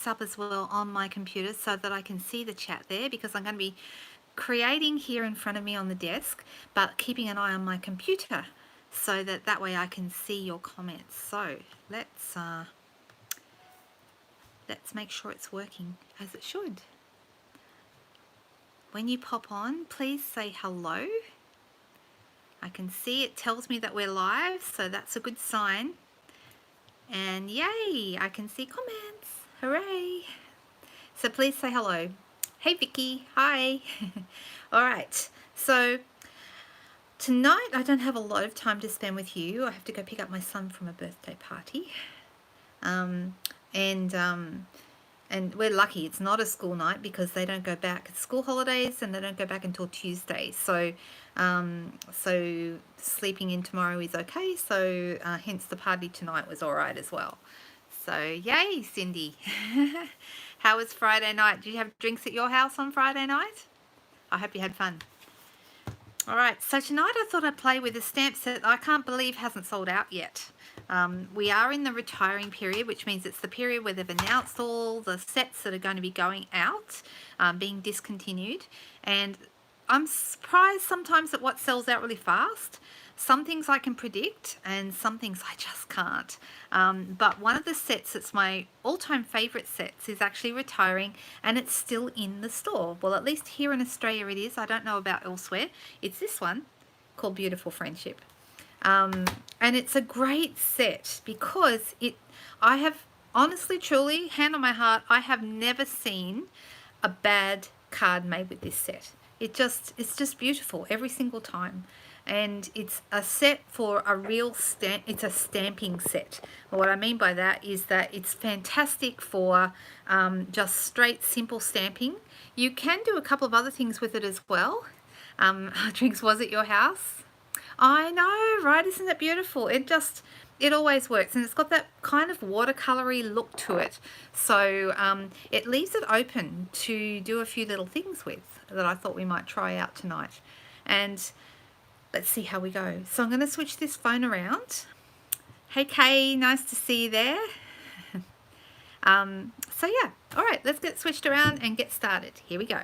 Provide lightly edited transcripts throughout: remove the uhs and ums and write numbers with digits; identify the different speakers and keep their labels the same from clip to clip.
Speaker 1: up as well on my computer so that I can see the chat there, because I'm going to be creating here in front of me on the desk, but keeping an eye on my computer so that way I can see your comments. So let's make sure it's working as it should. When you pop on, please say hello. I can see it tells me that we're live, so that's a good sign. And yay, I can see comments. Hooray. So please say hello. Hey Vicky, hi. All right, so tonight I don't have a lot of time to spend with you. I have to go pick up my son from a birthday party. And we're lucky it's not a school night because they don't go back. It's school holidays and they don't go back until Tuesday. So so sleeping in tomorrow is okay. So hence the party tonight was all right as well. So yay, Cindy. How was Friday night? Did you have drinks at your house on Friday night? I hope you had fun. All right, so tonight I thought I'd play with a stamp set I can't believe hasn't sold out yet. We are in the retiring period, which means it's the period where they've announced all the sets that are going to be going out, being discontinued. And I'm surprised sometimes at what sells out really fast. Some things I can predict and some things I just can't. But one of the sets that's my all-time favourite sets is actually retiring, and it's still in the store. Well, at least here in Australia it is. I don't know about elsewhere. It's this one called Beautiful Friendship. And it's a great set because I have honestly, truly, hand on my heart, I have never seen a bad card made with this set. It's just beautiful every single time. And it's a set for a real stamp. It's a stamping set. What I mean by that is that it's fantastic for just straight, simple stamping. You can do a couple of other things with it as well. Drinks was at your house. I know, right? Isn't it beautiful? It always works, and it's got that kind of watercolory look to it. So it leaves it open to do a few little things with that I thought we might try out tonight. And let's see how we go. So I'm going to switch this phone around. Hey Kay, nice to see you there. So yeah, all right, let's get switched around and get started. Here we go.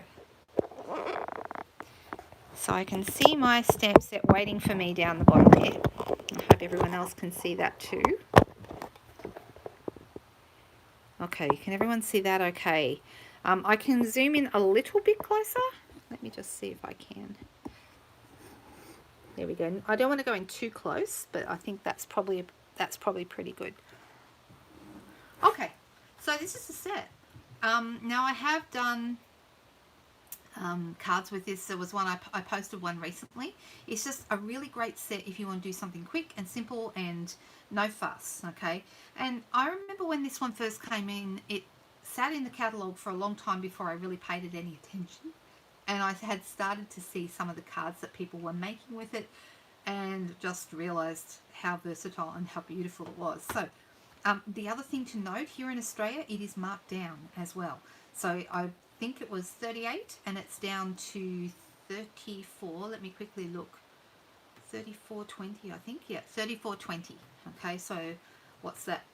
Speaker 1: So I can see my stamp set waiting for me down the bottom there. I hope everyone else can see that too. Okay, can everyone see that okay? I can zoom in a little bit closer. Let me just see if I can. There we go. I don't want to go in too close, but I think that's probably pretty good. Okay, so this is the set. Now I have done cards with this. There was one I posted one recently. It's just a really great set if you want to do something quick and simple and no fuss. Okay, and I remember when this one first came in, it sat in the catalogue for a long time before I really paid it any attention. And I had started to see some of the cards that people were making with it and just realised how versatile and how beautiful it was. So the other thing to note, here in Australia, it is marked down as well. So I think it was 38 and it's down to 34. Let me quickly look. 34.20, I think. Yeah, 34.20. Okay, so what's that?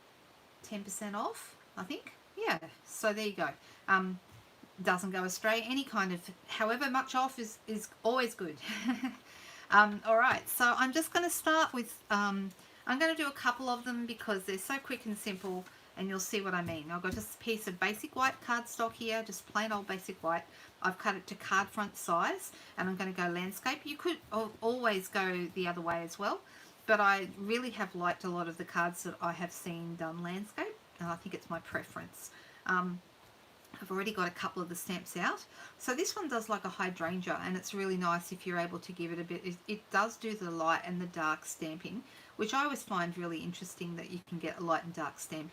Speaker 1: 10% off, I think. Yeah, so there you go. Doesn't go astray. Any kind of, however much off is always good. All right, so I'm just going to start with, I'm going to do a couple of them because they're so quick and simple, and you'll see what I mean. I've got just a piece of basic white cardstock here, just plain old basic white. I've cut it to card front size, and I'm going to go landscape. You could always go the other way as well, but I really have liked a lot of the cards that I have seen done landscape, and I think it's my preference. I've already got a couple of the stamps out. So this one does like a hydrangea, and it's really nice if you're able to give it a bit. It does do the light and the dark stamping, which I always find really interesting, that you can get a light and dark stamp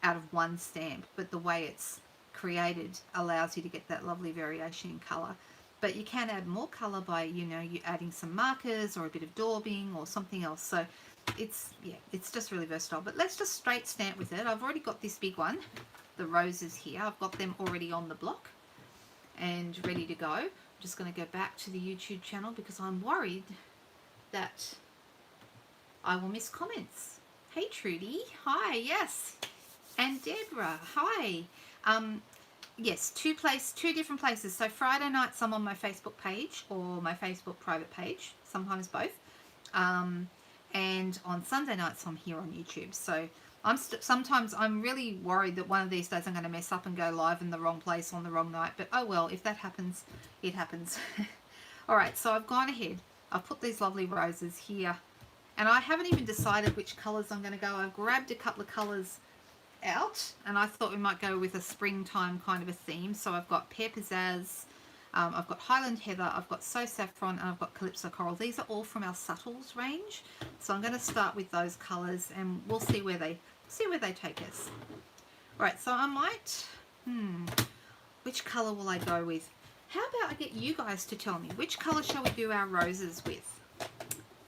Speaker 1: out of one stamp, but the way it's created allows you to get that lovely variation in colour. But you can add more colour by, you adding some markers or a bit of daubing or something else. So it's just really versatile. But let's just straight stamp with it. I've already got this big one, the roses here. I've got them already on the block and ready to go. I'm just going to go back to the YouTube channel because I'm worried that I will miss comments. Hey Trudy, hi, yes. And Deborah, hi. Yes, two different places. So Friday nights I'm on my Facebook page or my Facebook private page, sometimes both. And on Sunday nights I'm here on YouTube. So sometimes I'm really worried that one of these days I'm going to mess up and go live in the wrong place on the wrong night. But oh well, if that happens, it happens. All right, so I've gone ahead. I've put these lovely roses here. And I haven't even decided which colours I'm going to go. I've grabbed a couple of colours out, and I thought we might go with a springtime kind of a theme. So I've got Pear Pizzazz, I've got Highland Heather, I've got So Saffron, and I've got Calypso Coral. These are all from our Subtles range. So I'm going to start with those colours, and we'll see where they take us. All right, so I might, which colour will I go with? How about I get you guys to tell me which colour shall we do our roses with?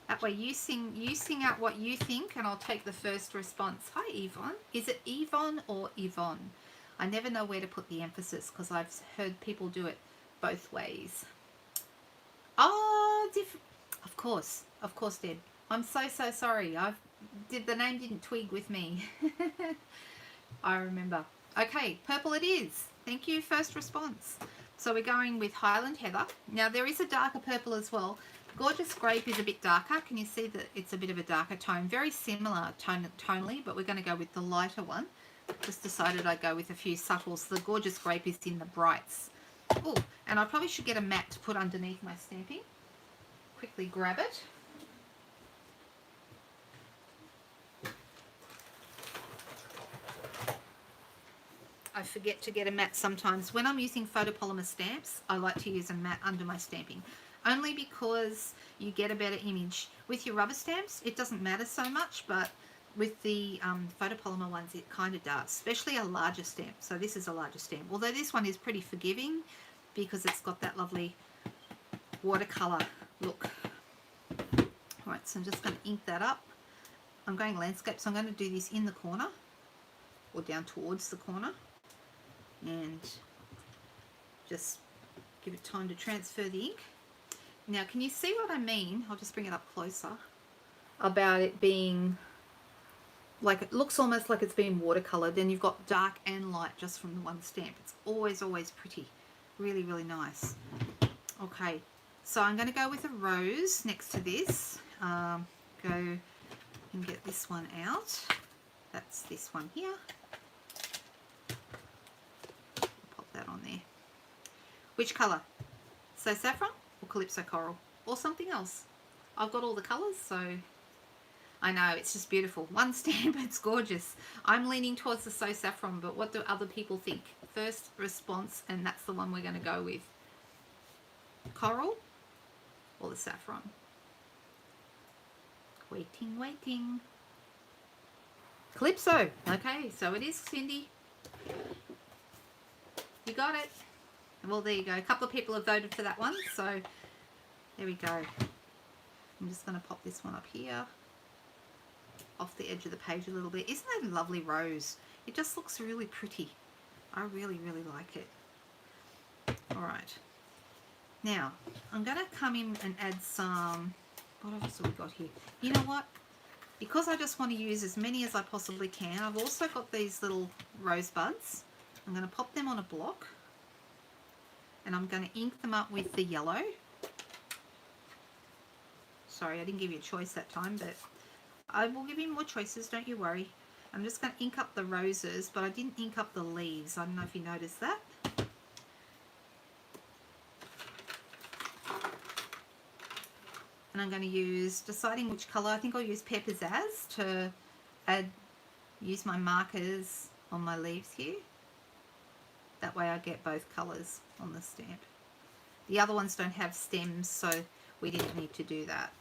Speaker 1: That way you sing out what you think, and I'll take the first response. Hi, Yvonne. Is it Yvonne or Yvonne? I never know where to put the emphasis because I've heard people do it both ways. Oh, of course, Deb. I'm so sorry. The name didn't twig with me. I remember. Okay, purple it is. Thank you, first response. So we're going with Highland Heather. Now there is a darker purple as well. Gorgeous Grape is a bit darker. Can you see that it's a bit of a darker tone? Very similar tonally, but we're going to go with the lighter one. Just decided I'd go with a few subtles. The Gorgeous Grape is in the brights. Oh, and I probably should get a mat to put underneath my stamping. Quickly grab it. I forget to get a mat sometimes. When I'm using photopolymer stamps, I like to use a mat under my stamping. Only because you get a better image. With your rubber stamps, it doesn't matter so much, but with the photopolymer ones, it kind of does, especially a larger stamp. So this is a larger stamp, although this one is pretty forgiving because it's got that lovely watercolor look. All right, so I'm just going to ink that up. I'm going landscape, so I'm going to do this in the corner or down towards the corner and just give it time to transfer the ink. Now, can you see what I mean? I'll just bring it up closer. About it being like, it looks almost like it's been watercolored. Then you've got dark and light just from the one stamp. It's always pretty. Really, really nice. Okay, so I'm going to go with a rose next to this. Go and get this one out. That's this one here. Pop that on there. Which colour? So Saffron or Calypso Coral or something else? I've got all the colours, so I know, it's just beautiful. One stamp, it's gorgeous. I'm leaning towards the So Saffron, but what do other people think? First response, and that's the one we're going to go with. Coral or the Saffron? Waiting. Calypso. Okay, so it is, Cindy. You got it. Well, there you go. A couple of people have voted for that one, so there we go. I'm just going to pop this one up here off the edge of the page a little bit. Isn't that a lovely rose? It just looks really pretty. I really, really like it. All right. Now, I'm going to come in and add some, what else have we got here? You know what? Because I just want to use as many as I possibly can, I've also got these little rosebuds. I'm going to pop them on a block. And I'm going to ink them up with the yellow. Sorry, I didn't give you a choice that time, but I will give you more choices, don't you worry. I'm just going to ink up the roses, but I didn't ink up the leaves. I don't know if you noticed that. And I'm going to use, deciding which colour, I think I'll use Pear Pizzazz to use my markers on my leaves here. That way I get both colours on the stamp. The other ones don't have stems, so we didn't need to do that.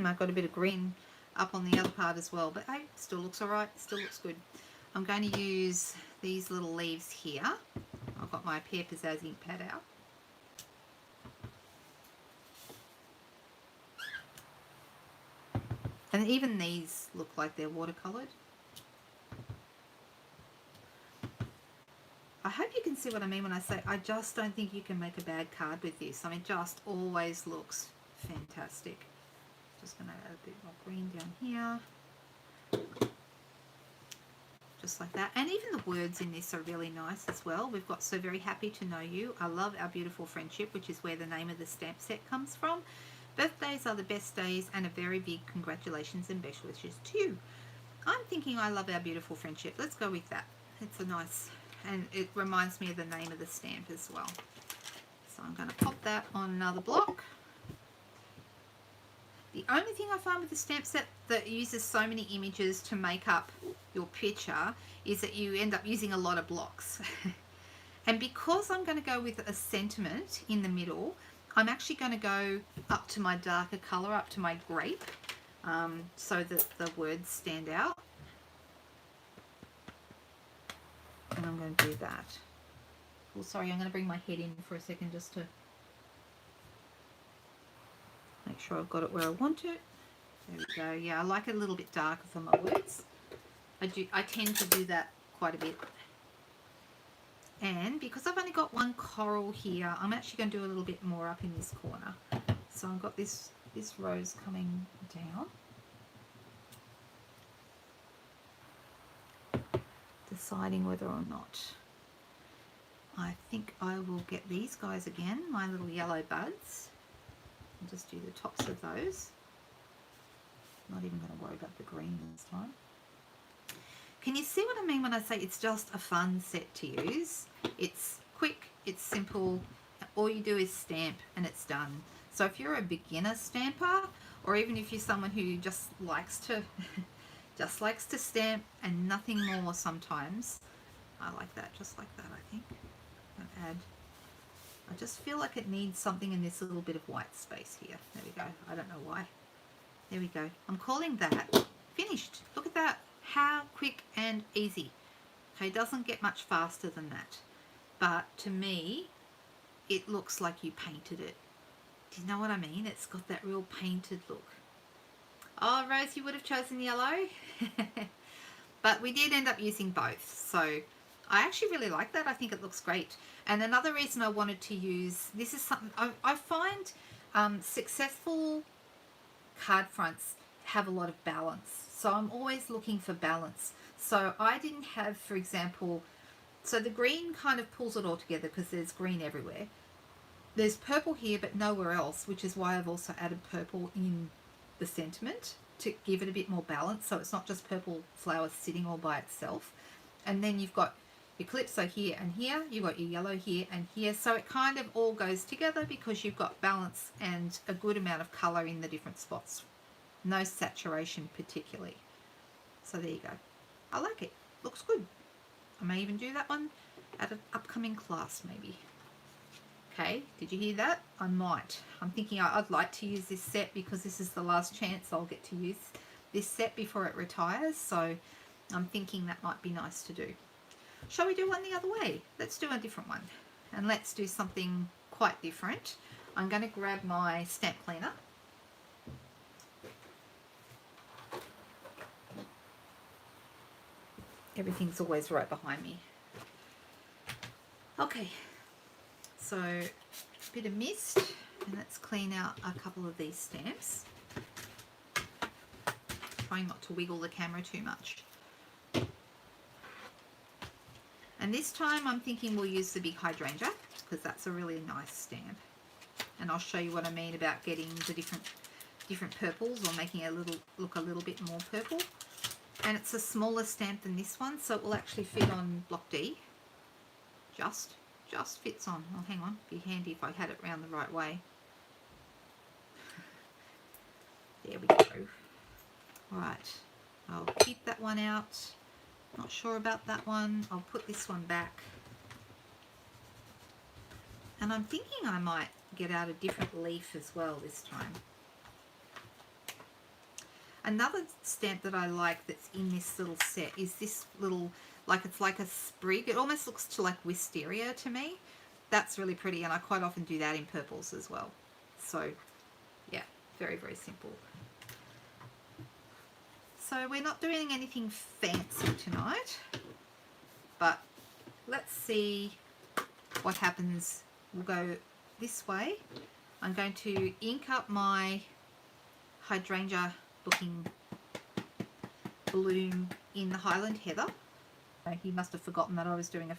Speaker 1: I got a bit of green up on the other part as well, but hey, still looks alright, still looks good. I'm going to use these little leaves here. I've got my Pear Pizzazz ink pad out. And even these look like they're watercoloured. I hope you can see what I mean when I say I just don't think you can make a bad card with this. I mean, just always looks fantastic. Just going to add a bit more green down here. just like that. And even the words in this are really nice as well. We've got "So very happy to know you. I love our beautiful friendship," which is where the name of the stamp set comes from. "Birthdays are the best days, and a very big congratulations and best wishes to you." I'm thinking "I love our beautiful friendship." Let's go with that. It's a nice, and it reminds me of the name of the stamp as well. So I'm going to pop that on another block. The only thing I find with the stamp set that uses so many images to make up your picture is that you end up using a lot of blocks. And because I'm going to go with a sentiment in the middle, I'm actually going to go up to my darker colour, up to my grape, so that the words stand out. And I'm going to do that. Oh, sorry, I'm going to bring my head in for a second just to make sure I've got it where I want it. There we go. Yeah, I like it a little bit darker for my words. I tend to do that quite a bit. And because I've only got one coral here, I'm actually going to do a little bit more up in this corner. So I've got this rose coming down. Deciding whether or not I think I will get these guys again, my little yellow buds. I'll just do the tops of those. Not even going to worry about the green this time. Can you see what I mean when I say it's just a fun set to use? It's quick, it's simple, all you do is stamp and it's done. So if you're a beginner stamper, or even if you're someone who just likes to stamp and nothing more sometimes, I like that, just like that, I think. I'll add, I just feel like it needs something in this little bit of white space here. There we go. I don't know why. There we go. I'm calling that finished. Look at that. How quick and easy. Okay, it doesn't get much faster than that. But to me, it looks like you painted it. Do you know what I mean? It's got that real painted look. Oh, Rose, you would have chosen yellow. But we did end up using both. So I actually really like that. I think it looks great. And another reason I wanted to use, this is something I find successful card fronts have a lot of balance. So I'm always looking for balance. So I didn't have, for example, so the green kind of pulls it all together because there's green everywhere. There's purple here but nowhere else, which is why I've also added purple in the sentiment to give it a bit more balance. So it's not just purple flowers sitting all by itself. And then you've got your calypso here and here, you've got your yellow here and here, so it kind of all goes together because you've got balance and a good amount of colour in the different spots. No saturation particularly. So there you go. I like it. Looks good. I may even do that one at an upcoming class maybe. Okay, did you hear that? I might. I'm thinking I'd like to use this set because this is the last chance I'll get to use this set before it retires, so I'm thinking that might be nice to do. Shall we do one the other way? Let's do a different one. And let's do something quite different. I'm going to grab my stamp cleaner. Everything's always right behind me. Okay, so a bit of mist, and let's clean out a couple of these stamps. Trying not to wiggle the camera too much. And this time I'm thinking we'll use the big hydrangea because that's a really nice stamp. And I'll show you what I mean about getting the different purples or making it look a little bit more purple. And it's a smaller stamp than this one, so it will actually fit on block D. Just fits on. Oh, hang on. Be handy if I had it round the right way. There we go. Right. I'll keep that one out. Not sure about that one. I'll put this one back. And I'm thinking I might get out a different leaf as well this time. Another stamp that I like that's in this little set is this little, it's like a sprig. It almost looks to like wisteria to me. That's really pretty, and I quite often do that in purples as well. So yeah, very, very simple. So we're not doing anything fancy tonight, but let's see what happens. We'll go this way. I'm going to ink up my hydrangea looking bloom in the Highland Heather. he must have forgotten that I was doing a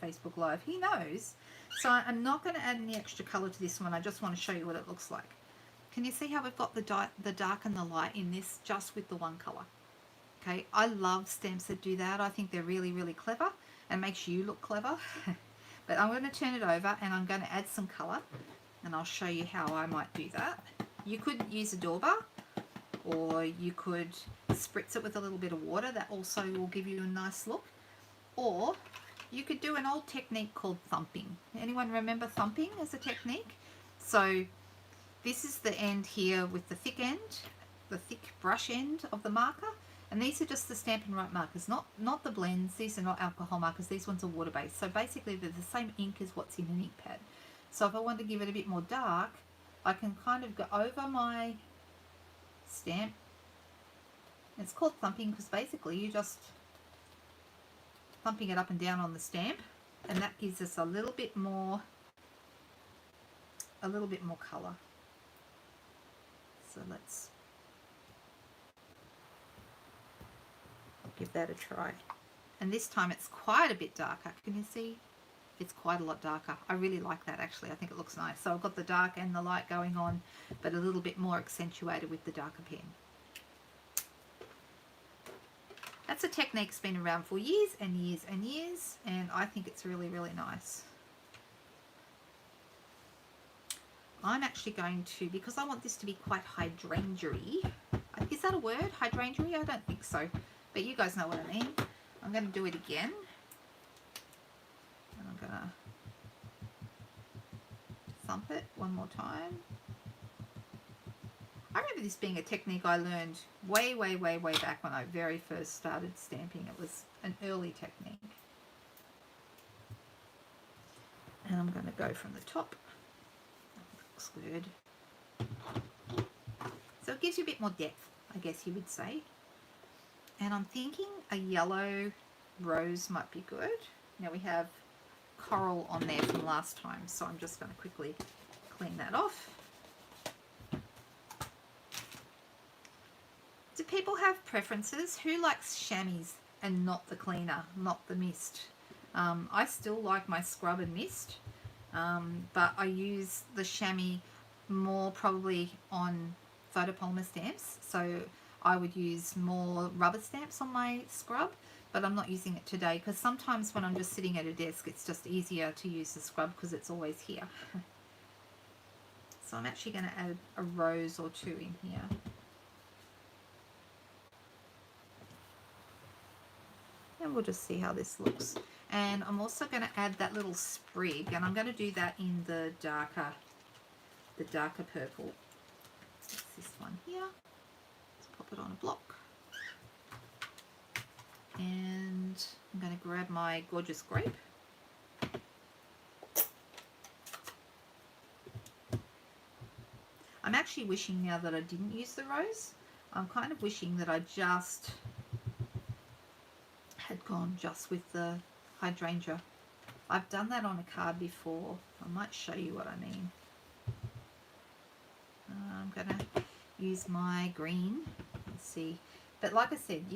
Speaker 1: Facebook Live. He knows. So I'm not going to add any extra colour to this one. I just want to show you what it looks like. Can you see how we've got the dark and the light in this just with the one colour? Okay, I love stamps that do that. I think they're really, really clever and makes you look clever. But I'm going to turn it over and I'm going to add some colour and I'll show you how I might do that. You could use a door bar or you could spritz it with a little bit of water. That also will give you a nice look. Or you could do an old technique called thumping. Anyone remember thumping as a technique? So this is the end here with the thick end, the thick brush end of the marker. And these are just the Stampin' Up markers, not the blends. These are not alcohol markers. These ones are water-based. So basically they're the same ink as what's in an ink pad. So if I want to give it a bit more dark, I can kind of go over my stamp. It's called thumping because basically you just thumping it up and down on the stamp, and that gives us a little bit more colour. So let's give that a try. And this time it's quite a bit darker. Can you see? It's quite a lot darker. I really like that actually. I think it looks nice. So I've got the dark and the light going on, but a little bit more accentuated with the darker pen. That's a technique that's been around for years and years and years, and I think it's really, really nice. I'm actually going to, because I want this to be quite hydrangea. Is that a word? Hydrangea? I don't think so. But you guys know what I mean. I'm going to do it again. And I'm going to thump it one more time. I remember this being a technique I learned way, way, way, way back when I very first started stamping. It was an early technique. And I'm going to go from the top. That looks good. So it gives you a bit more depth, I guess you would say. And I'm thinking a yellow rose might be good. Now we have coral on there from last time, so I'm just going to quickly clean that off. Do people have preferences? Who likes chamois and not the cleaner, not the mist? I still like my scrub and mist, but I use the chamois more probably on photopolymer stamps. So I would use more rubber stamps on my scrub, but I'm not using it today because sometimes when I'm just sitting at a desk, it's just easier to use the scrub because it's always here. So I'm actually going to add a rose or two in here. And we'll just see how this looks. And I'm also going to add that little sprig, and I'm going to do that in the darker purple. It's this one here. Let's pop it on a block. And I'm going to grab my gorgeous grape. I'm actually wishing now that I didn't use the rose. I'm kind of wishing that I just had gone just with the hydrangea. I've done that on a card before. I might show you what I mean. I'm going to use my green. Let's see. But like I said,